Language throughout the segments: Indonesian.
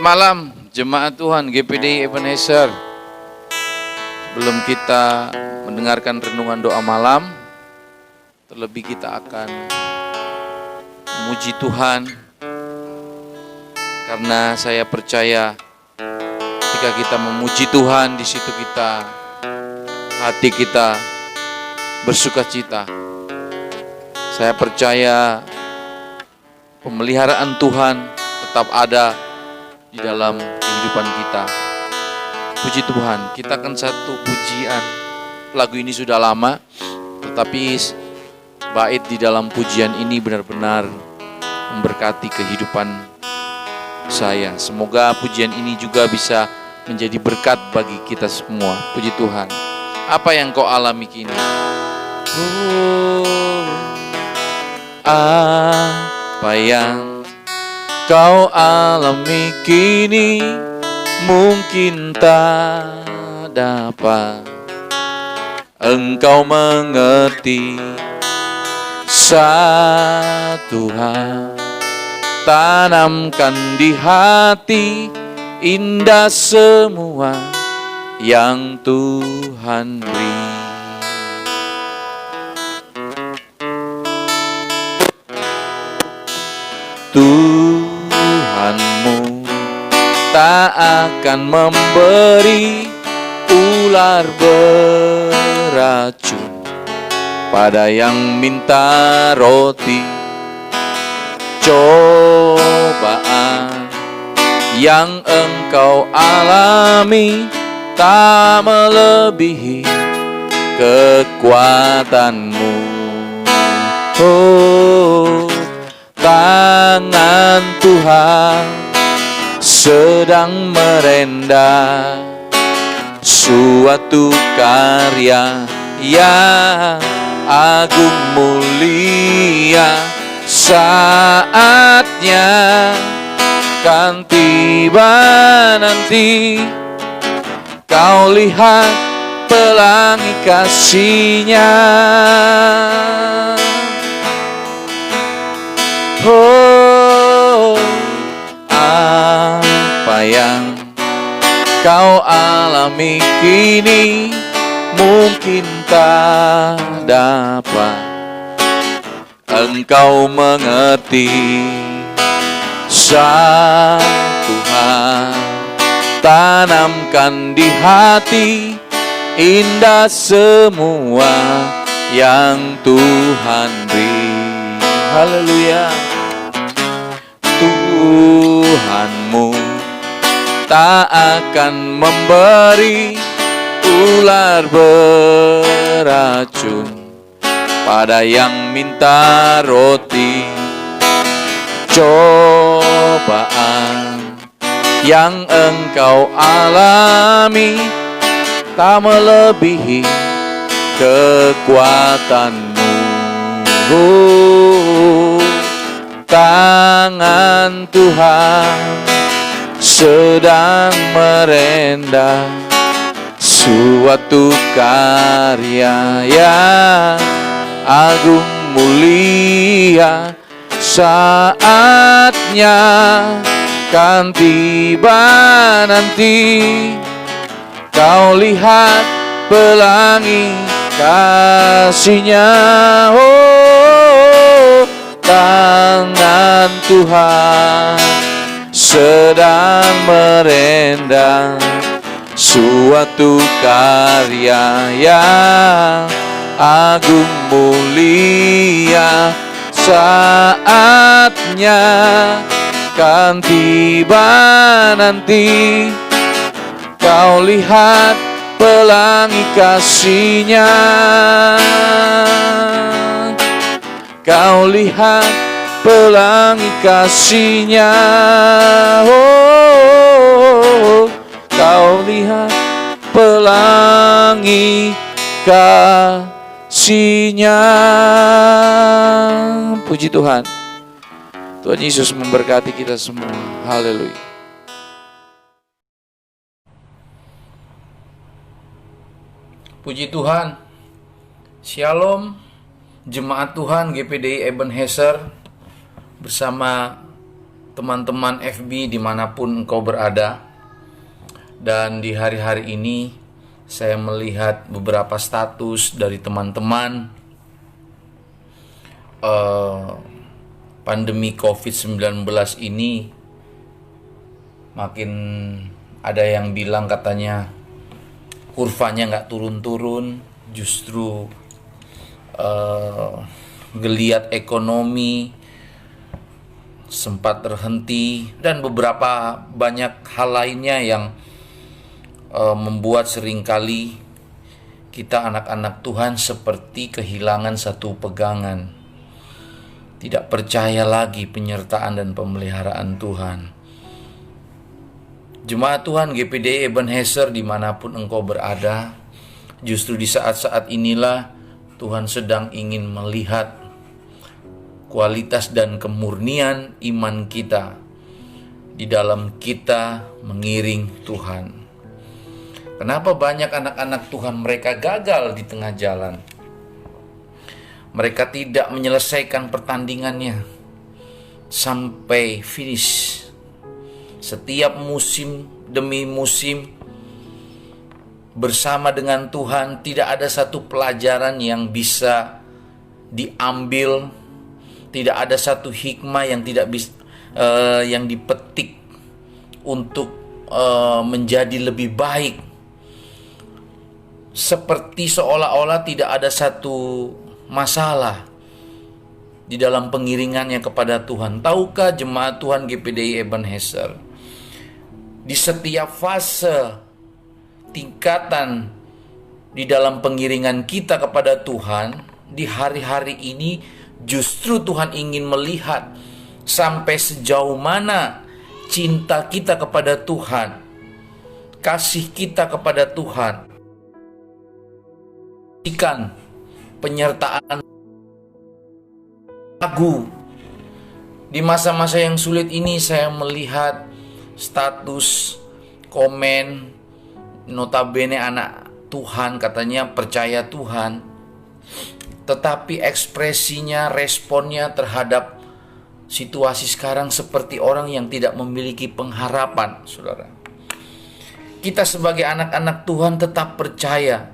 malam jemaat Tuhan GPDI Ebenezer. Sebelum kita mendengarkan renungan doa malam, terlebih kita akan memuji Tuhan. Karena saya percaya ketika kita memuji Tuhan, di situ hati kita bersukacita. Saya percaya pemeliharaan Tuhan tetap ada di dalam kehidupan kita. Puji Tuhan, kita akan satu pujian. Lagu ini sudah lama, tetapi bait di dalam pujian ini benar-benar memberkati kehidupan saya. Semoga pujian ini juga bisa menjadi berkat bagi kita semua. Puji Tuhan. Apa yang kau alami kini? Apa yang kau alami kini mungkin tak dapat engkau mengerti. Satu hal tanamkan di hati, indah semua yang Tuhan beri. Tuhanmu tak akan memberi ular beracun pada yang minta roti. Cobaan yang engkau alami tak melebihi kekuatanmu. Oh, tangan Tuhan sedang merenda suatu karya yang agung mulia. Saatnya kan tiba nanti, kau lihat pelangi kasih-Nya. Oh, apa yang kau alami kini mungkin tak dapat engkau mengerti. Satu hal tanamkan di hati, indah semua yang Tuhan beri. Haleluya. Tuhanmu tak akan memberi ular beracun pada yang minta roti. Cobaan yang engkau alami tak melebihi kekuatanmu. Oh, tangan Tuhan sedang merenda suatu karya yang agung mulia. Saatnya kan tiba nanti, kau lihat pelangi kasih-Nya. Oh, tangan Tuhan sedang merenda suatu karya yang agung mulia. Saatnya kan tiba nanti, kau lihat pelangi kasih-Nya. Kau lihat pelangi kasih-Nya. Oh, kau lihat pelangi kasih-Nya. Puji Tuhan. Tuhan Yesus memberkati kita semua. Haleluya. Puji Tuhan. Shalom jemaat Tuhan GPDI Ebenezer bersama teman-teman FB dimanapun engkau berada. Dan di hari-hari ini saya melihat beberapa status dari teman-teman pandemi COVID-19 ini. Makin ada yang bilang katanya kurvanya nggak turun-turun, justru geliat ekonomi sempat terhenti, dan beberapa banyak hal lainnya yang membuat seringkali kita anak-anak Tuhan seperti kehilangan satu pegangan, tidak percaya lagi penyertaan dan pemeliharaan Tuhan. Jemaat Tuhan GPDI Ebenezer dimanapun engkau berada, justru di saat-saat inilah Tuhan sedang ingin melihat kualitas dan kemurnian iman kita di dalam kita mengiring Tuhan. Kenapa banyak anak-anak Tuhan mereka gagal di tengah jalan? Mereka tidak menyelesaikan pertandingannya sampai finish. Setiap musim demi musim bersama dengan Tuhan, tidak ada satu pelajaran yang bisa diambil, tidak ada satu hikmah yang tidak bisa yang dipetik untuk menjadi lebih baik. Seperti seolah-olah tidak ada satu masalah di dalam pengiringannya kepada Tuhan. Tahukah jemaat Tuhan GPDI Ebenezer, di setiap fase tingkatan di dalam pengiringan kita kepada Tuhan, di hari-hari ini justru Tuhan ingin melihat sampai sejauh mana cinta kita kepada Tuhan, kasih kita kepada Tuhan, ikan penyertaan lagu. Di masa-masa yang sulit ini saya melihat status, komen, notabene anak Tuhan katanya percaya Tuhan, tetapi ekspresinya, responnya terhadap situasi sekarang seperti orang yang tidak memiliki pengharapan, saudara. Kita sebagai anak-anak Tuhan tetap percaya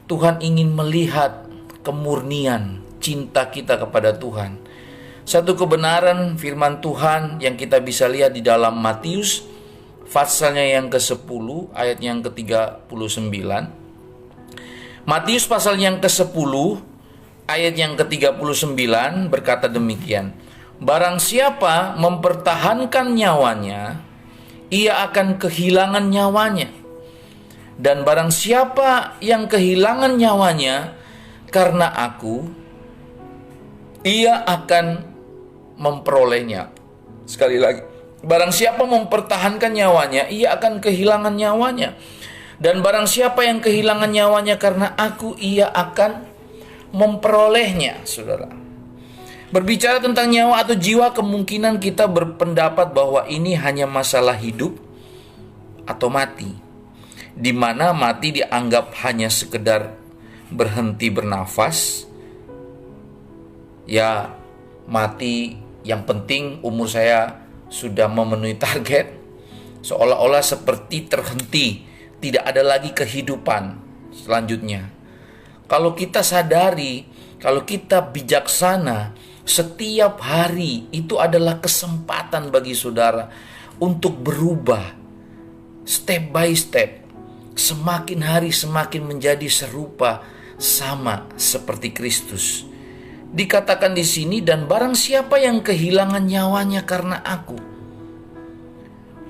Tuhan ingin melihat kemurnian cinta kita kepada Tuhan. Satu kebenaran firman Tuhan yang kita bisa lihat di dalam Matius pasalnya yang ke-10 ayat yang ke-39. Matius pasal yang ke-10 ayat yang ke-39 berkata demikian. Barang siapa mempertahankan nyawanya, ia akan kehilangan nyawanya. Dan barang siapa yang kehilangan nyawanya karena aku, ia akan memperolehnya. Sekali lagi, barang siapa mempertahankan nyawanya, ia akan kehilangan nyawanya. Dan barang siapa yang kehilangan nyawanya karena aku, ia akan memperolehnya, saudara. Berbicara tentang nyawa atau jiwa, kemungkinan kita berpendapat bahwa ini hanya masalah hidup atau mati, di mana mati dianggap hanya sekedar berhenti bernafas. Ya, mati yang penting umur saya sudah memenuhi target. Seolah-olah seperti terhenti, tidak ada lagi kehidupan selanjutnya. Kalau kita sadari, kalau kita bijaksana, setiap hari itu adalah kesempatan bagi saudara untuk berubah step by step. Semakin hari semakin menjadi serupa sama seperti Kristus. Dikatakan di sini, dan barang siapa yang kehilangan nyawanya karena aku.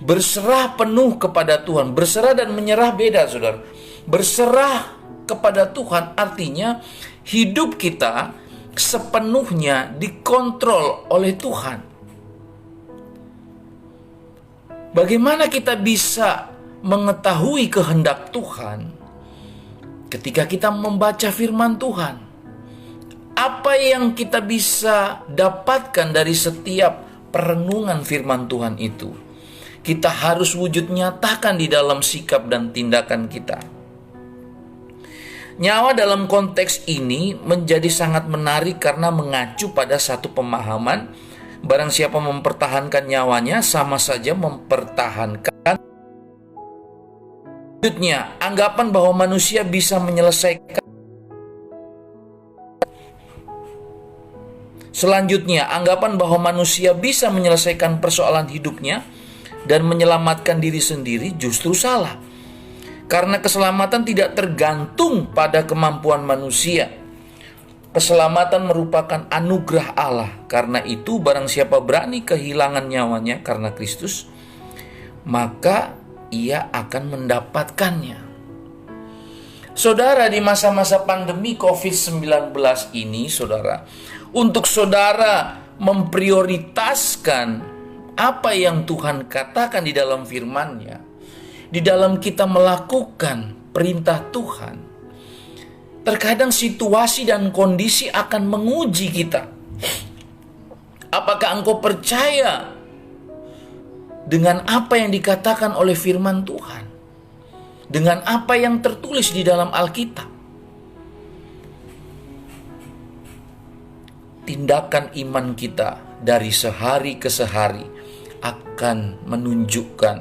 Berserah penuh kepada Tuhan. Berserah dan menyerah beda, saudara. Berserah kepada Tuhan artinya hidup kita sepenuhnya dikontrol oleh Tuhan. Bagaimana kita bisa mengetahui kehendak Tuhan ketika kita membaca firman Tuhan? Apa yang kita bisa dapatkan dari setiap perenungan firman Tuhan itu? Kita harus wujud nyatakan di dalam sikap dan tindakan kita. Nyawa dalam konteks ini menjadi sangat menarik karena mengacu pada satu pemahaman Barang siapa mempertahankan nyawanya, sama saja mempertahankan selanjutnya. Anggapan bahwa manusia bisa menyelesaikan persoalan hidupnya dan menyelamatkan diri sendiri justru salah. Karena keselamatan tidak tergantung pada kemampuan manusia. Keselamatan merupakan anugerah Allah. Karena itu barang siapa berani kehilangan nyawanya karena Kristus, maka ia akan mendapatkannya. Saudara, di masa-masa pandemi COVID-19 ini, saudara, untuk saudara memprioritaskan apa yang Tuhan katakan di dalam firman-Nya, di dalam kita melakukan perintah Tuhan, terkadang situasi dan kondisi akan menguji kita. Apakah engkau percaya dengan apa yang dikatakan oleh firman Tuhan? Dengan apa yang tertulis di dalam Alkitab? Tindakan iman kita dari sehari ke sehari akan menunjukkan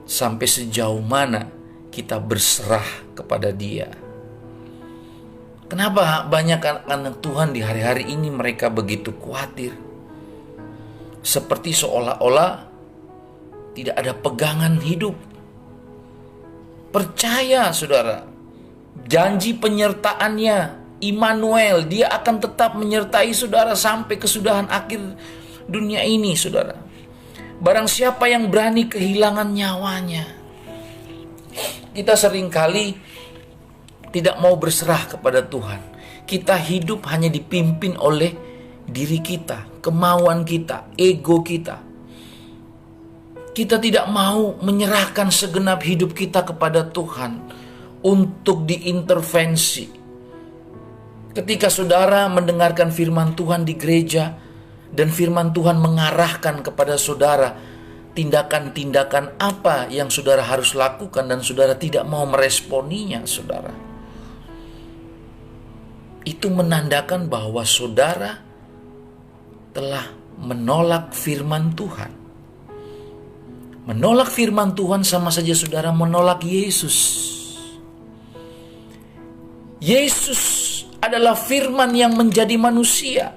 sampai sejauh mana kita berserah kepada Dia. Kenapa banyak anak Tuhan di hari-hari ini mereka begitu khawatir? Seperti seolah-olah tidak ada pegangan hidup. Percaya saudara, janji penyertaannya, Immanuel, Dia akan tetap menyertai saudara sampai kesudahan akhir dunia ini, saudara. Barang siapa yang berani kehilangan nyawanya. Kita seringkali tidak mau berserah kepada Tuhan. Kita hidup hanya dipimpin oleh diri kita, kemauan kita, ego kita. Kita tidak mau menyerahkan segenap hidup kita kepada Tuhan untuk diintervensi. Ketika saudara mendengarkan firman Tuhan di gereja, dan firman Tuhan mengarahkan kepada saudara tindakan-tindakan apa yang saudara harus lakukan, dan saudara tidak mau meresponinya, saudara, itu menandakan bahwa saudara telah menolak firman Tuhan. Menolak firman Tuhan sama saja saudara menolak Yesus. Yesus adalah firman yang menjadi manusia.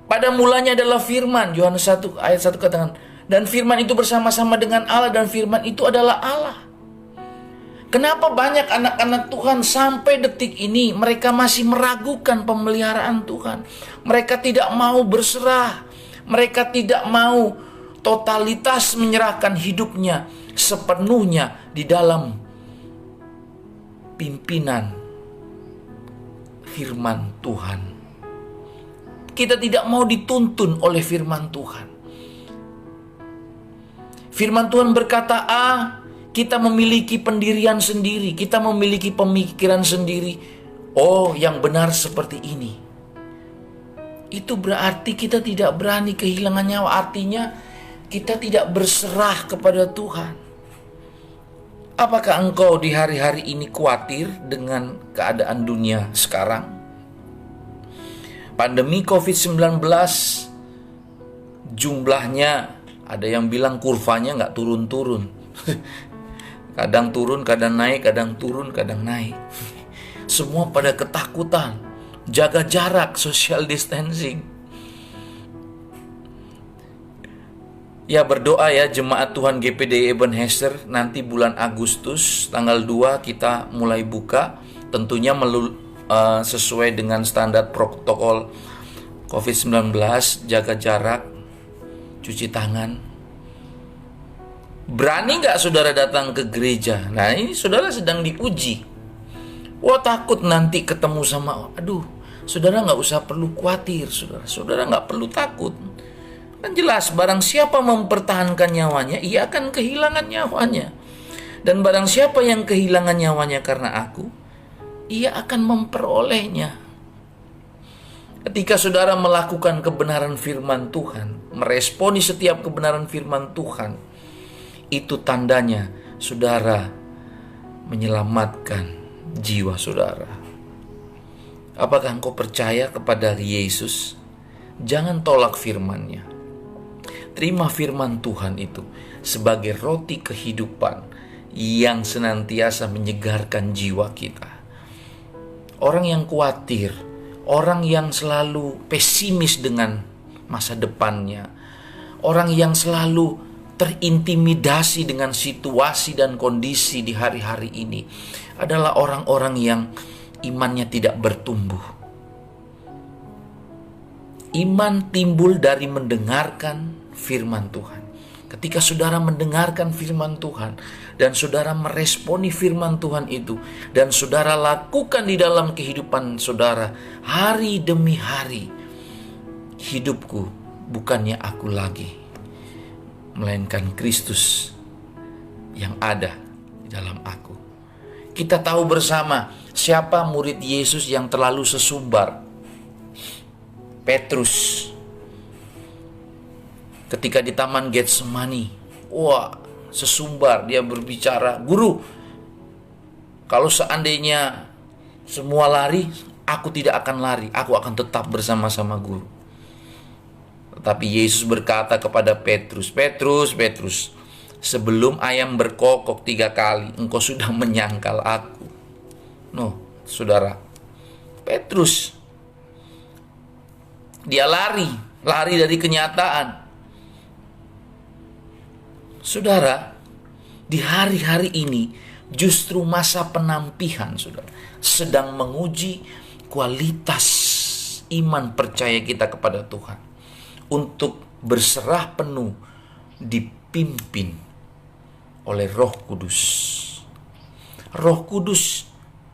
Pada mulanya adalah firman, Yohanes 1 ayat 1 katakan, dan firman itu bersama-sama dengan Allah, dan firman itu adalah Allah. Kenapa banyak anak-anak Tuhan sampai detik ini mereka masih meragukan pemeliharaan Tuhan? Mereka tidak mau berserah. Mereka tidak mau totalitas menyerahkan hidupnya sepenuhnya di dalam pimpinan firman Tuhan. Kita tidak mau dituntun oleh firman Tuhan. Firman Tuhan berkata A, kita memiliki pendirian sendiri, kita memiliki pemikiran sendiri. Oh, yang benar seperti ini. Itu berarti kita tidak berani kehilangan nyawa. Artinya kita tidak berserah kepada Tuhan. Apakah engkau di hari-hari ini khawatir dengan keadaan dunia sekarang? Pandemi COVID-19 jumlahnya, ada yang bilang kurvanya nggak turun-turun. Kadang turun, kadang naik, kadang turun, kadang naik. Semua pada ketakutan, jaga jarak, social distancing. Ya, berdoa ya jemaat Tuhan GPDI Ebenezer, nanti bulan Agustus tanggal 2 kita mulai buka, tentunya sesuai dengan standar protokol COVID-19, jaga jarak, cuci tangan. Berani gak saudara datang ke gereja? Nah, ini saudara sedang diuji. Wah, takut nanti ketemu sama, saudara gak usah perlu khawatir, saudara gak perlu takut. Kan jelas, barang siapa mempertahankan nyawanya, ia akan kehilangan nyawanya. Dan barang siapa yang kehilangan nyawanya karena aku, ia akan memperolehnya. Ketika saudara melakukan kebenaran firman Tuhan, meresponi setiap kebenaran firman Tuhan, itu tandanya saudara menyelamatkan jiwa saudara. Apakah engkau percaya kepada Yesus? Jangan tolak firman-Nya. Terima firman Tuhan itu sebagai roti kehidupan yang senantiasa menyegarkan jiwa kita. Orang yang khawatir, orang yang selalu pesimis dengan masa depannya, orang yang selalu terintimidasi dengan situasi dan kondisi di hari-hari ini adalah orang-orang yang imannya tidak bertumbuh. Iman timbul dari mendengarkan firman Tuhan. Ketika saudara mendengarkan firman Tuhan dan saudara meresponi firman Tuhan itu dan saudara lakukan di dalam kehidupan saudara hari demi hari, hidupku bukannya aku lagi, melainkan Kristus yang ada di dalam aku. Kita tahu bersama siapa murid Yesus yang terlalu sesumbar. Petrus. Ketika di Taman Getsemani, sesumbar dia berbicara, "Guru, kalau seandainya semua lari, aku tidak akan lari, aku akan tetap bersama-sama Guru." Tetapi Yesus berkata kepada Petrus, Petrus, sebelum ayam berkokok 3 kali, engkau sudah menyangkal aku. Saudara, Petrus, dia lari dari kenyataan. Saudara, di hari-hari ini justru masa penampihan saudara sedang menguji kualitas iman percaya kita kepada Tuhan untuk berserah penuh dipimpin oleh Roh Kudus. Roh Kudus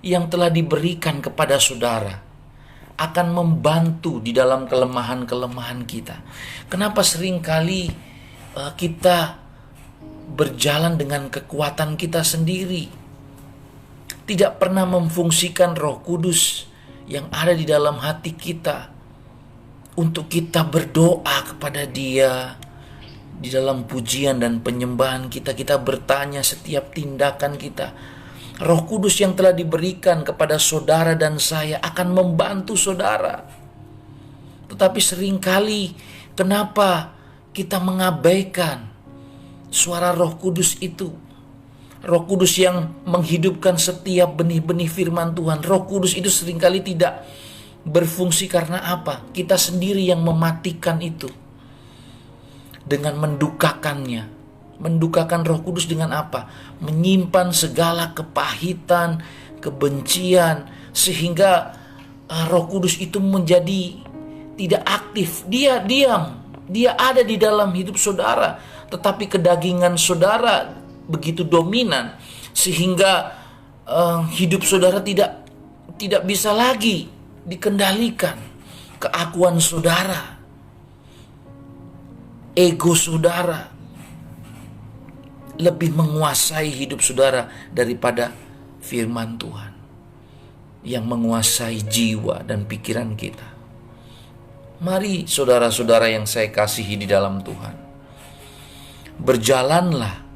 yang telah diberikan kepada saudara akan membantu di dalam kelemahan-kelemahan kita. Kenapa seringkali kita berjalan dengan kekuatan kita sendiri, tidak pernah memfungsikan Roh Kudus yang ada di dalam hati kita untuk kita berdoa kepada Dia. Di dalam pujian dan penyembahan kita bertanya setiap tindakan kita. Roh Kudus yang telah diberikan kepada saudara dan saya akan membantu saudara. Tetapi seringkali kenapa kita mengabaikan suara Roh Kudus itu? Roh Kudus yang menghidupkan setiap benih-benih firman Tuhan. Roh Kudus itu seringkali tidak berfungsi karena apa? Kita sendiri yang mematikan itu dengan mendukakannya. Mendukakan Roh Kudus dengan apa? Menyimpan segala kepahitan, kebencian, sehingga Roh Kudus itu menjadi tidak aktif. Dia diam, dia ada di dalam hidup saudara, tetapi kedagingan saudara begitu dominan sehingga hidup saudara tidak bisa lagi dikendalikan. Keakuan saudara, ego saudara lebih menguasai hidup saudara daripada firman Tuhan yang menguasai jiwa dan pikiran kita. Mari saudara-saudara yang saya kasihi di dalam Tuhan, berjalanlah,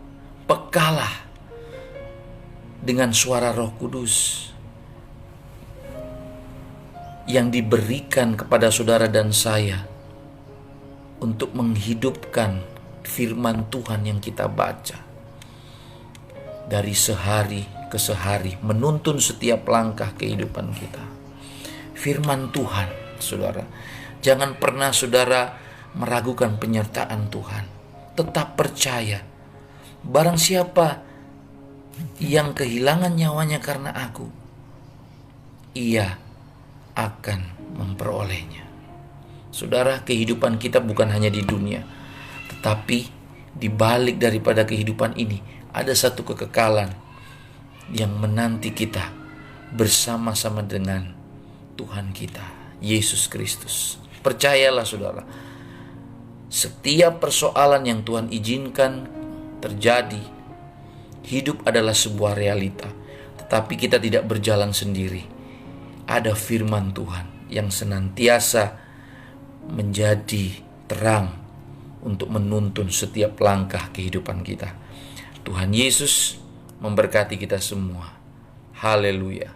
pekalah dengan suara Roh Kudus yang diberikan kepada saudara dan saya untuk menghidupkan firman Tuhan yang kita baca dari sehari ke sehari, menuntun setiap langkah kehidupan kita. Firman Tuhan, saudara, jangan pernah saudara meragukan penyertaan Tuhan. Tetap percaya, barang siapa yang kehilangan nyawanya karena aku, ia akan memperolehnya. Saudara, kehidupan kita bukan hanya di dunia, tetapi di balik daripada kehidupan ini ada satu kekekalan yang menanti kita bersama-sama dengan Tuhan kita, Yesus Kristus. Percayalah saudara, setiap persoalan yang Tuhan izinkan terjadi, hidup adalah sebuah realita. Tetapi kita tidak berjalan sendiri. Ada firman Tuhan yang senantiasa menjadi terang untuk menuntun setiap langkah kehidupan kita. Tuhan Yesus memberkati kita semua. Haleluya.